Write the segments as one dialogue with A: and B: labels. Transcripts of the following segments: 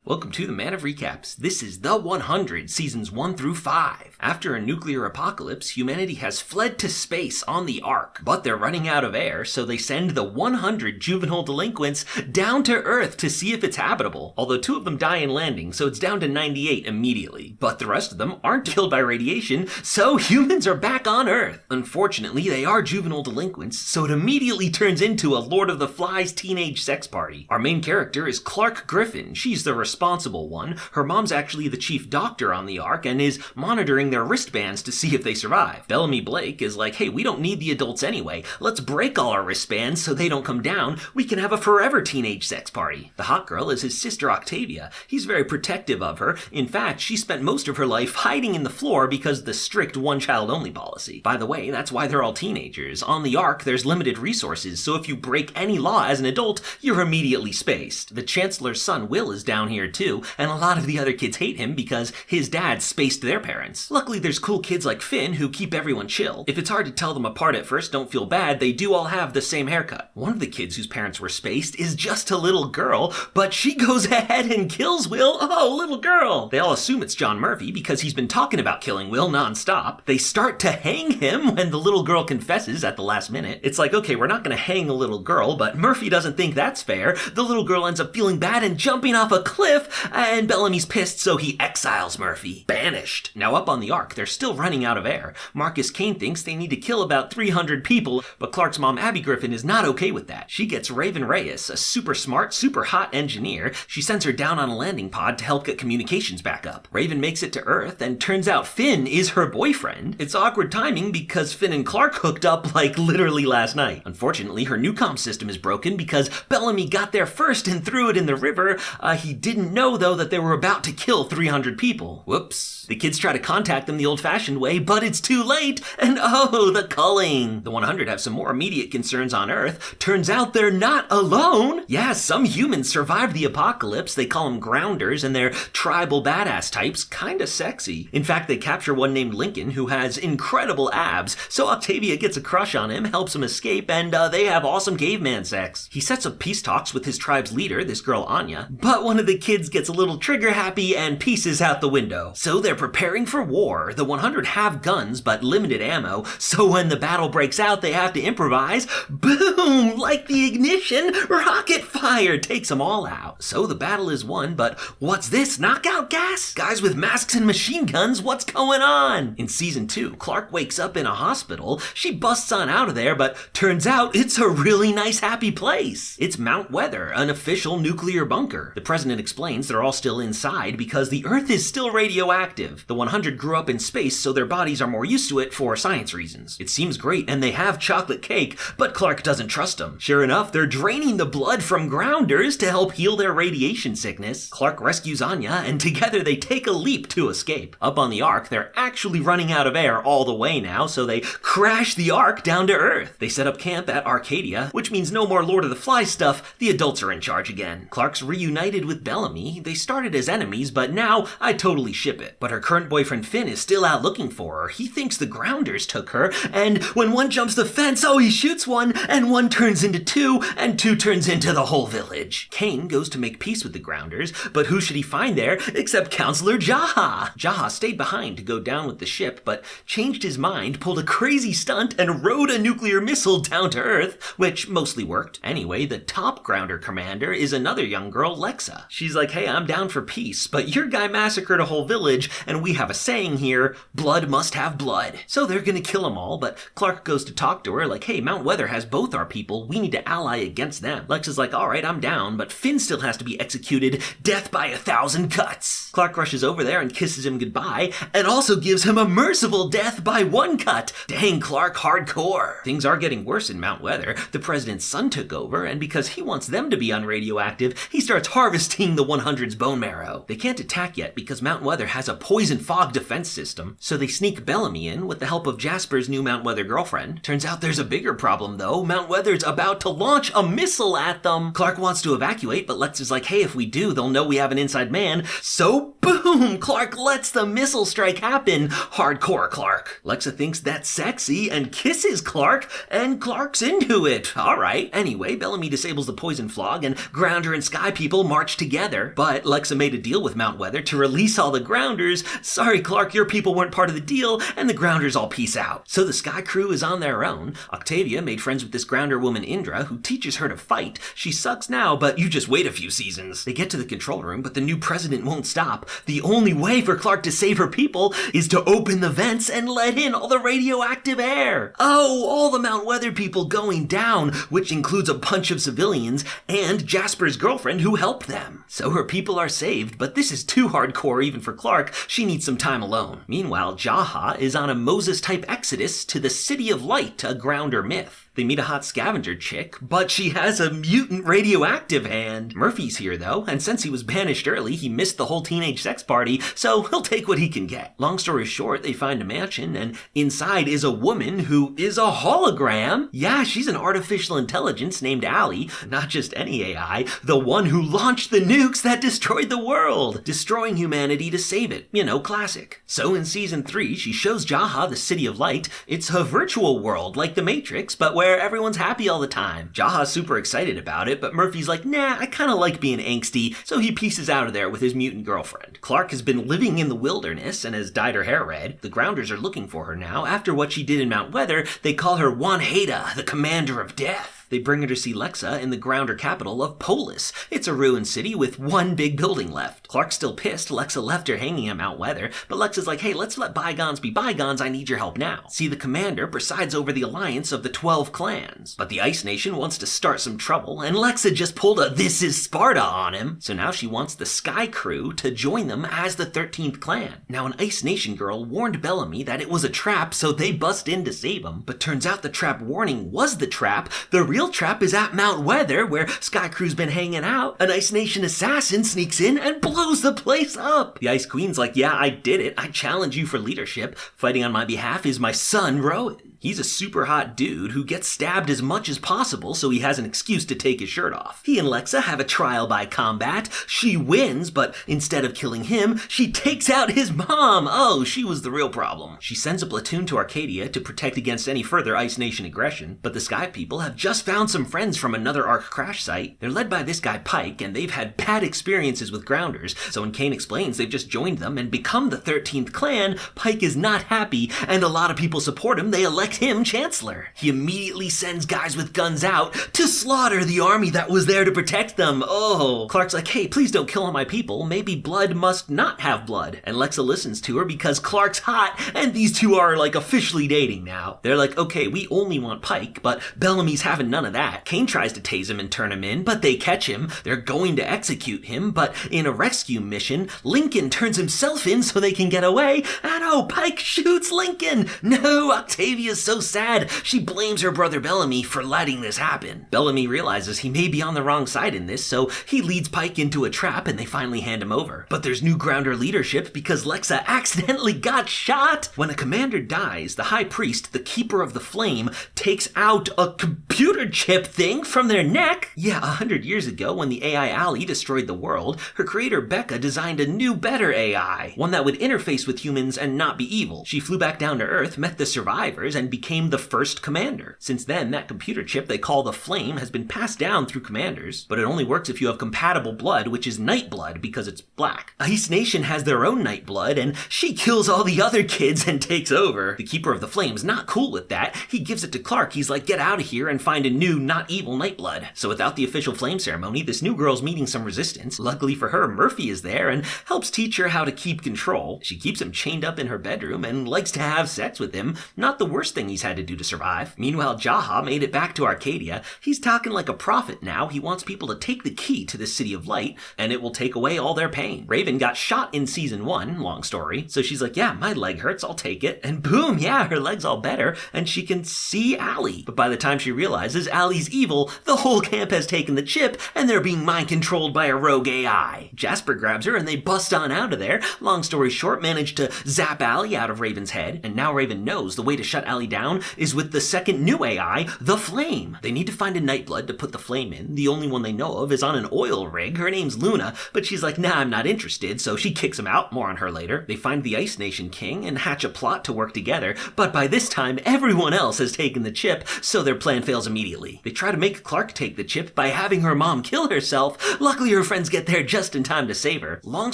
A: Welcome to the Man of Recaps. This is The 100, Seasons 1 through 5. After a nuclear apocalypse, humanity has fled to space on the Ark, but they're running out of air, so they send the 100 juvenile delinquents down to Earth to see if it's habitable. Although 2 of them die in landing, so it's down to 98 immediately. But the rest of them aren't killed by radiation, so humans are back on Earth. Unfortunately, they are juvenile delinquents, so it immediately turns into a Lord of the Flies teenage sex party. Our main character is Clark Griffin. She's the responsible one. Her mom's actually the chief doctor on the Ark and is monitoring their wristbands to see if they survive. Bellamy Blake is like, hey, we don't need the adults anyway. Let's break all our wristbands so they don't come down. We can have a forever teenage sex party. The hot girl is his sister Octavia. He's very protective of her. In fact, she spent most of her life hiding in the floor because of the strict one-child-only policy. By the way, that's why they're all teenagers. On the Ark, there's limited resources, so if you break any law as an adult, you're immediately spaced. The Chancellor's son, Will, is down here too, and a lot of the other kids hate him because his dad spaced their parents. Luckily, there's cool kids like Finn who keep everyone chill. If it's hard to tell them apart at first, don't feel bad, they do all have the same haircut. One of the kids whose parents were spaced is just a little girl, but she goes ahead and kills Will. Oh, little girl! They all assume it's John Murphy because he's been talking about killing Will nonstop. They start to hang him when the little girl confesses at the last minute. It's like, okay, we're not gonna hang a little girl, but Murphy doesn't think that's fair. The little girl ends up feeling bad and jumping off a cliff, and Bellamy's pissed, so he exiles Murphy. Banished. Now up on the Ark, they're still running out of air. Marcus Kane thinks they need to kill about 300 people, but Clark's mom Abby Griffin is not okay with that. She gets Raven Reyes, a super smart, super hot engineer. She sends her down on a landing pod to help get communications back up. Raven makes it to Earth, and turns out Finn is her boyfriend. It's awkward timing because Finn and Clark hooked up like literally last night. Unfortunately, her new comm system is broken because Bellamy got there first and threw it in the river. He didn't know though that they were about to kill 300 people. Whoops. The kids try to contact them the old-fashioned way, but it's too late, and oh, the culling. The 100 have some more immediate concerns on Earth. Turns out they're not alone. Yeah, some humans survived the apocalypse. They call them grounders, and they're tribal badass types, kinda sexy. In fact, they capture one named Lincoln who has incredible abs, so Octavia gets a crush on him, helps him escape, and they have awesome caveman sex. He sets up peace talks with his tribe's leader, this girl Anya, but one of the kids gets a little trigger happy and pieces out the window. So they're preparing for war. The 100 have guns, but limited ammo, so when the battle breaks out, they have to improvise. Boom! Like the ignition, rocket fire takes them all out. So the battle is won, but what's this, knockout gas? Guys with masks and machine guns, what's going on? In Season 2, Clark wakes up in a hospital. She busts on out of there, but turns out it's a really nice, happy place. It's Mount Weather, an official nuclear bunker. The president explains they're all still inside because the Earth is still radioactive. The 100 grew up in space, so their bodies are more used to it for science reasons. It seems great, and they have chocolate cake, but Clark doesn't trust them. Sure enough, they're draining the blood from grounders to help heal their radiation sickness. Clark rescues Anya, and together they take a leap to escape. Up on the Ark, they're actually running out of air all the way now, so they crash the Ark down to Earth. They set up camp at Arcadia, which means no more Lord of the Flies stuff. The adults are in charge again. Clark's reunited with Bellamy. They started as enemies, but now I totally ship it. But her current boyfriend Finn is still out looking for her. He thinks the grounders took her, and when one jumps the fence, oh, he shoots one, and one turns into 2, and 2 turns into the whole village. Kane goes to make peace with the grounders, but who should he find there except Counselor Jaha? Jaha stayed behind to go down with the ship, but changed his mind, pulled a crazy stunt, and rode a nuclear missile down to Earth, which mostly worked. Anyway, the top grounder commander is another young girl, Lexa. She's like, hey, I'm down for peace, but your guy massacred a whole village, and we have a saying here, blood must have blood. So they're gonna kill them all, but Clark goes to talk to her like, hey, Mount Weather has both our people, we need to ally against them. Lexa's like, alright, I'm down, but Finn still has to be executed, death by 1,000 cuts. Clark rushes over there and kisses him goodbye, and also gives him a merciful death by 1 cut. Dang, Clark, hardcore. Things are getting worse in Mount Weather. The president's son took over, and because he wants them to be unradioactive, he starts harvesting the 100's bone marrow. They can't attack yet because Mount Weather has a poison fog defense system, so they sneak Bellamy in with the help of Jasper's new Mount Weather girlfriend. Turns out there's a bigger problem though. Mount Weather's about to launch a missile at them. Clark wants to evacuate, but Lex is like, hey, if we do, they'll know we have an inside man. So boom, Clark lets the missile strike happen. Hardcore Clark. Lexa thinks that's sexy and kisses Clark, and Clark's into it. Alright. Anyway, Bellamy disables the poison flog, and Grounder and Sky People march together. Weather, but Lexa made a deal with Mount Weather to release all the grounders. Sorry, Clark, your people weren't part of the deal, and the grounders all peace out. So the Sky Crew is on their own. Octavia made friends with this grounder woman Indra, who teaches her to fight. She sucks now, but you just wait a few seasons. They get to the control room, but the new president won't stop. The only way for Clark to save her people is to open the vents and let in all the radioactive air. Oh, all the Mount Weather people going down, which includes a bunch of civilians and Jasper's girlfriend who helped them. So her people are saved, but this is too hardcore even for Clark. She needs some time alone. Meanwhile, Jaha is on a Moses-type exodus to the City of Light, a grounder myth. They meet a hot scavenger chick, but she has a mutant radioactive hand. Murphy's here though, and since he was banished early, he missed the whole teenage sex party, so he'll take what he can get. Long story short, they find a mansion, and inside is a woman who is a hologram. Yeah, she's an artificial intelligence named Allie, not just any AI, the one who launched the nukes that destroyed the world, destroying humanity to save it. You know, classic. So in season 3, she shows Jaha the City of Light. It's a virtual world, like the Matrix, but where everyone's happy all the time. Jaha's super excited about it, but Murphy's like, nah, I kinda like being angsty, so he pieces out of there with his mutant girlfriend. Clark has been living in the wilderness and has dyed her hair red. The grounders are looking for her now. After what she did in Mount Weather, they call her Wanheda, the commander of death. They bring her to see Lexa in the grounder capital of Polis. It's a ruined city with one big building left. Clark's still pissed Lexa left her hanging at Mount Weather, but Lexa's like, hey, let's let bygones be bygones, I need your help now. See, the commander presides over the alliance of the 12 clans. But the Ice Nation wants to start some trouble, and Lexa just pulled a "This is Sparta" on him. So now she wants the Sky Crew to join them as the 13th clan. Now an Ice Nation girl warned Bellamy that it was a trap, so they bust in to save him. But turns out the trap warning was the trap. The real trap is at Mount Weather, where Sky Crew's been hanging out. An Ice Nation assassin sneaks in and blows the place up. The Ice Queen's like, yeah, I did it. I challenge you for leadership. Fighting on my behalf is my son, Rowan. He's a super hot dude who gets stabbed as much as possible so he has an excuse to take his shirt off. He and Lexa have a trial by combat. She wins, but instead of killing him, she takes out his mom. Oh, she was the real problem. She sends a platoon to Arcadia to protect against any further Ice Nation aggression, but the Sky People have just found some friends from another Ark crash site. They're led by this guy Pike, and they've had bad experiences with grounders, so when Kane explains they've just joined them and become the 13th clan, Pike is not happy, and a lot of people support him. They elect him chancellor. He immediately sends guys with guns out to slaughter the army that was there to protect them. Oh. Clark's like, hey, please don't kill all my people. Maybe blood must not have blood. And Lexa listens to her because Clark's hot, and these two are like officially dating now. They're like, okay, we only want Pike, but Bellamy's having none of that. Kane tries to tase him and turn him in, but they catch him. They're going to execute him, but in a rescue mission, Lincoln turns himself in so they can get away, and oh, Pike shoots Lincoln. No, Octavia's so sad. She blames her brother Bellamy for letting this happen. Bellamy realizes he may be on the wrong side in this, so he leads Pike into a trap and they finally hand him over. But there's new grounder leadership because Lexa accidentally got shot. When a commander dies, the high priest, the keeper of the flame, takes out a computer chip thing from their neck. Yeah, 100 years ago when the AI Allie destroyed the world, her creator Becca designed a new, better AI, one that would interface with humans and not be evil. She flew back down to Earth, met the survivors, and became the first commander. Since then, that computer chip they call the Flame has been passed down through commanders, but it only works if you have compatible blood, which is night blood because it's black. Ice Nation has their own night blood, and she kills all the other kids and takes over. The Keeper of the Flame's not cool with that. He gives it to Clark. He's like, get out of here and find a new, not evil night blood. So without the official flame ceremony, this new girl's meeting some resistance. Luckily for her, Murphy is there and helps teach her how to keep control. She keeps him chained up in her bedroom and likes to have sex with him. Not the worst thing he's had to do to survive. Meanwhile, Jaha made it back to Arcadia. He's talking like a prophet now. He wants people to take the key to the City of Light, and it will take away all their pain. Raven got shot in season 1, long story, so she's like, yeah, my leg hurts, I'll take it. And boom, yeah, her leg's all better, and she can see Allie. But by the time she realizes Allie's evil, the whole camp has taken the chip, and they're being mind-controlled by a rogue AI. Jasper grabs her, and they bust on out of there. Long story short, managed to zap Allie out of Raven's head, and now Raven knows the way to shut Allie Allie down is with the second new AI, the Flame. They need to find a Nightblood to put the Flame in. The only one they know of is on an oil rig. Her name's Luna, but she's like, nah, I'm not interested, so she kicks him out. More on her later. They find the Ice Nation King and hatch a plot to work together, but by this time, everyone else has taken the chip, so their plan fails immediately. They try to make Clark take the chip by having her mom kill herself. Luckily, her friends get there just in time to save her. Long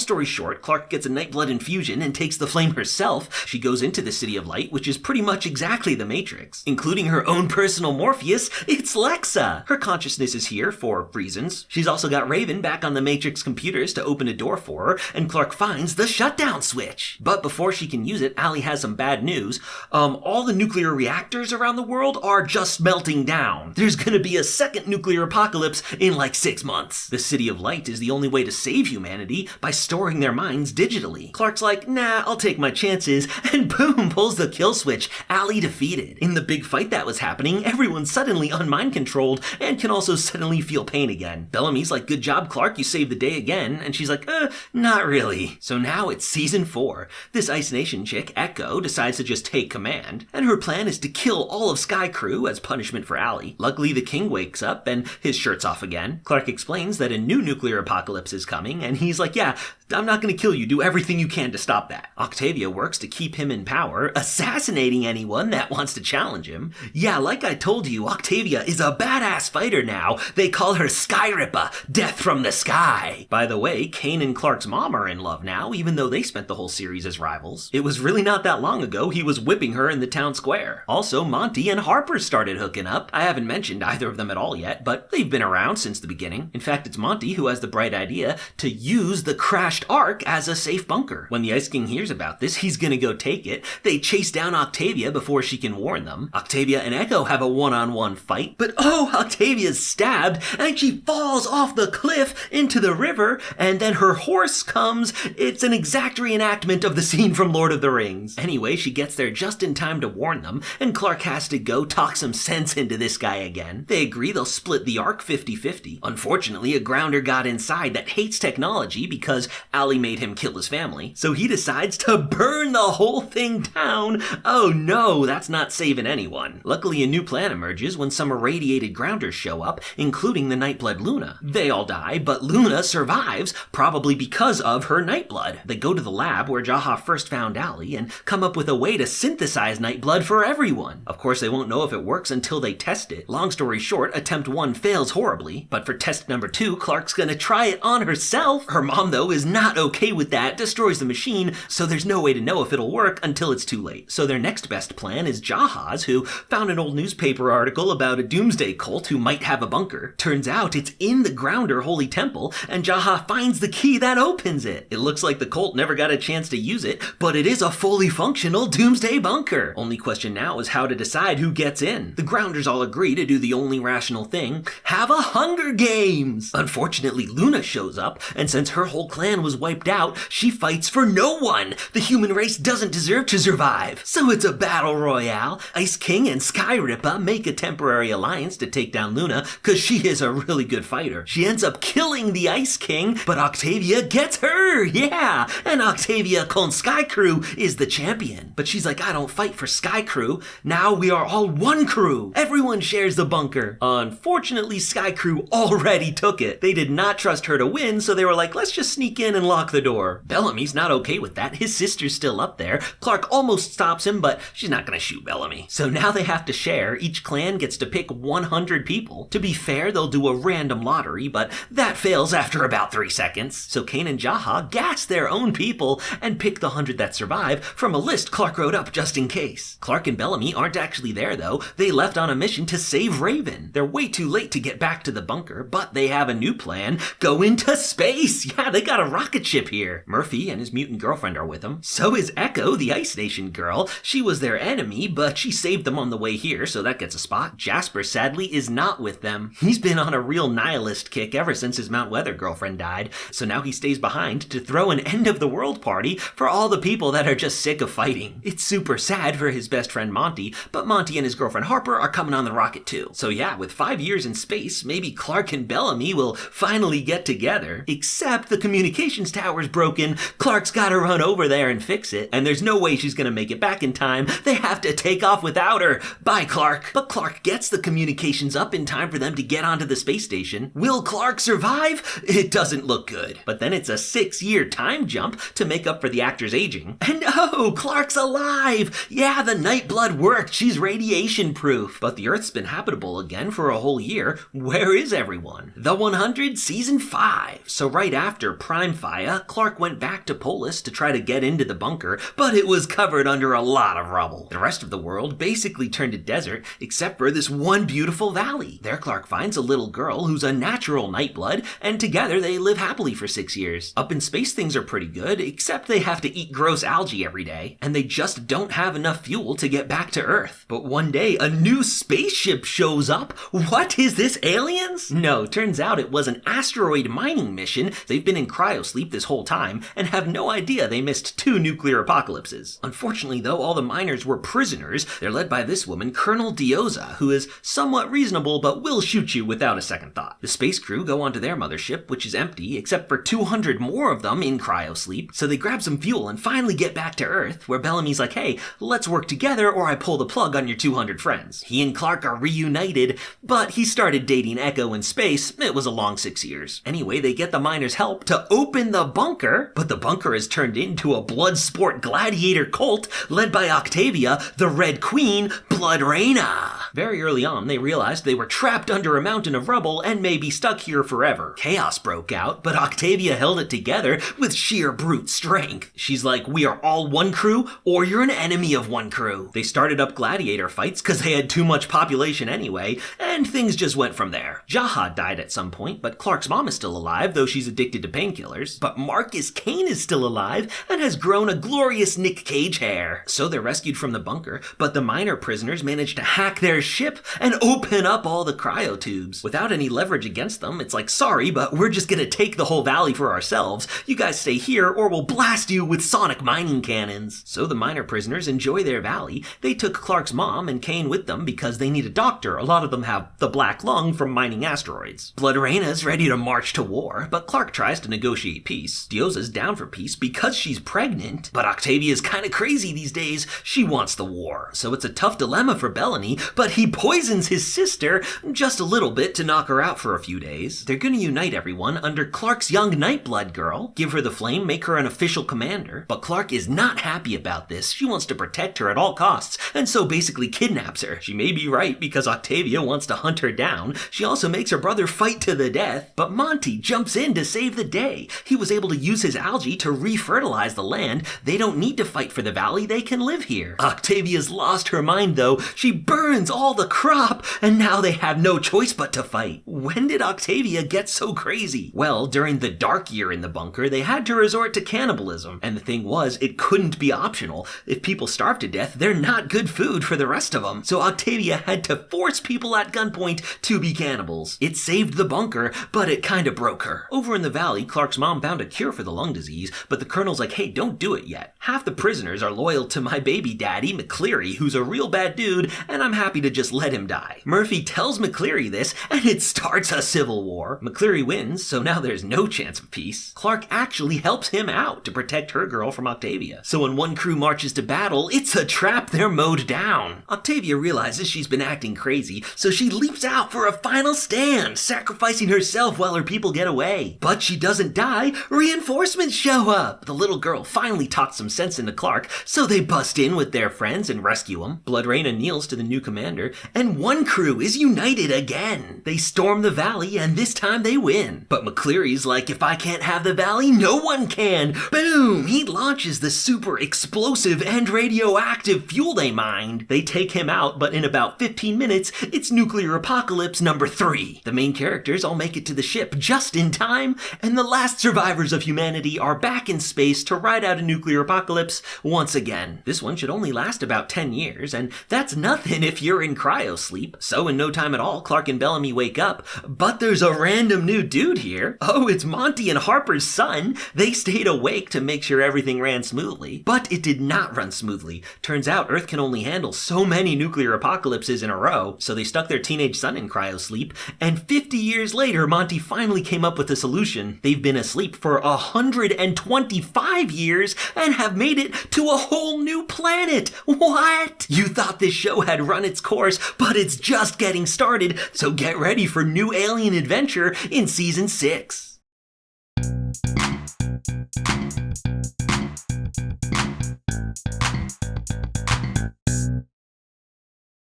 A: story short, Clark gets a Nightblood infusion and takes the Flame herself. She goes into the City of Light, which is pretty much exactly the Matrix. Including her own personal Morpheus, it's Lexa. Her consciousness is here for reasons. She's also got Raven back on the Matrix computers to open a door for her, and Clark finds the shutdown switch. But before she can use it, Allie has some bad news. All the nuclear reactors around the world are just melting down. There's gonna be a second nuclear apocalypse in like 6 months. The City of Light is the only way to save humanity by storing their minds digitally. Clark's like, nah, I'll take my chances, and boom, pulls the kill switch. Allie defeated. In the big fight that was happening, everyone's suddenly unmind controlled and can also suddenly feel pain again. Bellamy's like, good job, Clark, you saved the day again, and she's like, not really. So now it's season 4. This Ice Nation chick, Echo, decides to just take command, and her plan is to kill all of Sky Crew as punishment for Allie. Luckily, the king wakes up and his shirt's off again. Clark explains that a new nuclear apocalypse is coming, and he's like, yeah, I'm not gonna kill you, do everything you can to stop that. Octavia works to keep him in power, assassinating anyone that wants to challenge him. Yeah, like I told you, Octavia is a badass fighter now. They call her Skyripper, death from the sky. By the way, Kane and Clark's mom are in love now, even though they spent the whole series as rivals. It was really not that long ago he was whipping her in the town square. Also, Monty and Harper started hooking up. I haven't mentioned either of them at all yet, but they've been around since the beginning. In fact, it's Monty who has the bright idea to use the crashed Ark as a safe bunker. When the Ice King hears about this, he's gonna go take it. They chase down Octavia before she can warn them. Octavia and Echo have a one-on-one fight, but Octavia's stabbed and she falls off the cliff into the river, and then her horse comes. It's an exact reenactment of the scene from Lord of the Rings. Anyway, she gets there just in time to warn them, and Clark has to go talk some sense into this guy again. They agree they'll split the Ark 50-50. Unfortunately, a grounder got inside that hates technology because Allie made him kill his family, so he decides to burn the whole thing down. Oh no, that's not saving anyone. Luckily, a new plan emerges when some irradiated grounders show up, including the Nightblood Luna. They all die, but Luna survives, probably because of her Nightblood. They go to the lab where Jaha first found Allie and come up with a way to synthesize Nightblood for everyone. Of course, they won't know if it works until they test it. Long story short, attempt 1 fails horribly, but for test number 2, Clark's gonna try it on herself. Her mom, though, is not okay with that, destroys the machine, so there's no way to know if it'll work until it's too late. So their next best plan is Jaha's, who found an old newspaper article about a doomsday cult who might have a bunker. Turns out it's in the Grounder Holy Temple, and Jaha finds the key that opens it. It looks like the cult never got a chance to use it, but it is a fully functional doomsday bunker. Only question now is how to decide who gets in. The Grounders all agree to do the only rational thing, have a Hunger Games! Unfortunately, Luna shows up, and since her whole clan was wiped out, she fights for no one! The human race doesn't deserve to survive! So it's a battle royale. Ice King and Skyripper make a temporary alliance to take down Luna, cause she is a really good fighter. She ends up killing the Ice King, but Octavia gets her! Yeah! And Octavia con Sky Crew is the champion. But she's like, I don't fight for Sky Crew. Now we are all one crew. Everyone shares the bunker. Unfortunately, Sky Crew already took it. They did not trust her to win, so they were like, let's just sneak in and lock the door. Bellamy's not okay with that. His sister's still up there. Clark almost stops him, but she's not gonna shoot Bellamy. So now they have to share. Each clan gets to pick 100 people. To be fair, they'll do a random lottery, but that fails after about 3 seconds. So Kane and Jaha gas their own people and pick the 100 that survive from a list Clark wrote up just in case. Clark and Bellamy aren't actually there though. They left on a mission to save Raven. They're way too late to get back to the bunker, but they have a new plan. Go into space! Yeah, they got a rocket ship here. Murphy and his mutant girlfriend are with them. So is Echo, the Ice Nation girl. She was their enemy, but she saved them on the way here, so that gets a spot. Jasper, sadly, is not with them. He's been on a real nihilist kick ever since his Mount Weather girlfriend died, so now he stays behind to throw an end-of-the-world party for all the people that are just sick of fighting. It's super sad for his best friend Monty, but Monty and his girlfriend Harper are coming on the rocket too. So yeah, with 5 years in space, maybe Clark and Bellamy will finally get together, except the communication communications tower's broken. Clark's gotta run over there and fix it, and there's no way she's gonna make it back in time. They have to take off without her. Bye, Clark. But Clark gets the communications up in time for them to get onto the space station. Will Clark survive? It doesn't look good. But then it's a 6-year time jump to make up for the actor's aging. And oh, Clark's alive! Yeah, the night blood worked. She's radiation proof. But the Earth's been habitable again for a whole year. Where is everyone? The 100, Season 5. So right after Prime Fire, Clark went back to Polis to try to get into the bunker, but it was covered under a lot of rubble. The rest of the world basically turned to desert, except for this one beautiful valley. There Clark finds a little girl who's a natural nightblood, and together they live happily for 6 years. Up in space things are pretty good, except they have to eat gross algae every day, and they just don't have enough fuel to get back to Earth. But one day, a new spaceship shows up. What is this, aliens? No, turns out it was an asteroid mining mission. They've been in cryosleep this whole time, and have no idea they missed 2 nuclear apocalypses. Unfortunately though, all the miners were prisoners. They're led by this woman, Colonel Dioza, who is somewhat reasonable but will shoot you without a second thought. The space crew go onto their mothership, which is empty, except for 200 more of them in cryosleep, so they grab some fuel and finally get back to Earth, where Bellamy's like, hey, let's work together or I pull the plug on your 200 friends. He and Clark are reunited, but he started dating Echo in space. It was a long 6 years. Anyway, they get the miners' help to open the bunker, but the bunker is turned into a blood sport gladiator cult led by Octavia, the Red Queen, Blood Reina. Very early on, they realized they were trapped under a mountain of rubble and may be stuck here forever. Chaos broke out, but Octavia held it together with sheer brute strength. She's like, we are all one crew, or you're an enemy of one crew. They started up gladiator fights because they had too much population anyway, and things just went from there. Jaha died at some point, but Clark's mom is still alive, though she's addicted to painkillers. But Marcus Kane is still alive and has grown a glorious Nick Cage hair. So they're rescued from the bunker, but the miner prisoners managed to hack their ship and open up all the cryotubes. Without any leverage against them, it's like, sorry, but we're just gonna take the whole valley for ourselves. You guys stay here or we'll blast you with sonic mining cannons. So the miner prisoners enjoy their valley. They took Clark's mom and Kane with them because they need a doctor. A lot of them have the black lung from mining asteroids. Blood Reina's ready to march to war, but Clark tries to negotiate peace. Dioza's down for peace because she's pregnant, but Octavia's kinda crazy these days. She wants the war. So it's a tough dilemma for Bellamy, but he poisons his sister just a little bit to knock her out for a few days. They're gonna unite everyone under Clark's young Nightblood girl, give her the flame, make her an official commander. But Clark is not happy about this. She wants to protect her at all costs, and so basically kidnaps her. She may be right because Octavia wants to hunt her down. She also makes her brother fight to the death, but Monty jumps in to save the day. He was able to use his algae to refertilize the land. They don't need to fight for the valley, they can live here. Octavia's lost her mind though. She burns all the crop, and now they have no choice but to fight. When did Octavia get so crazy? Well, during the dark year in the bunker, they had to resort to cannibalism. And the thing was, it couldn't be optional. If people starve to death, they're not good food for the rest of them. So Octavia had to force people at gunpoint to be cannibals. It saved the bunker, but it kinda broke her. Over in the valley, Clark's mom found a cure for the lung disease, but the colonel's like, hey, don't do it yet. Half the prisoners are loyal to my baby daddy, McCleary, who's a real bad dude, and I'm happy to just let him die. Murphy tells McCleary this, and it starts a civil war. McCleary wins, so now there's no chance of peace. Clark actually helps him out to protect her girl from Octavia. So when one crew marches to battle, it's a trap, they're mowed down. Octavia realizes she's been acting crazy, so she leaps out for a final stand, sacrificing herself while her people get away. But she doesn't die, reinforcements show up. The little girl finally talks some sense into Clark, so they bust in with their friends and rescue him. Blood Reina kneels to the new commander, and one crew is united again. They storm the valley, and this time they win. But McCleary's like, if I can't have the valley, no one can. Boom! He launches the super explosive and radioactive fuel they mined. They take him out, but in about 15 minutes, it's nuclear apocalypse number 3. The main characters all make it to the ship just in time, and the last survivors of humanity are back in space to ride out a nuclear apocalypse once again. This one should only last about 10 years, and that's nothing if you're in cryosleep. So in no time at all, Clark and Bellamy wake up, but there's a random new dude here. Oh, it's Monty and Harper's son. They stayed awake to make sure everything ran smoothly, but it did not run smoothly. Turns out Earth can only handle so many nuclear apocalypses in a row, so they stuck their teenage son in cryosleep, and 50 years later, Monty finally came up with a solution. They've been asleep asleep for 125 years and have made it to a whole new planet. What? You thought this show had run its course, but it's just getting started, so get ready for new alien adventure in Season 6.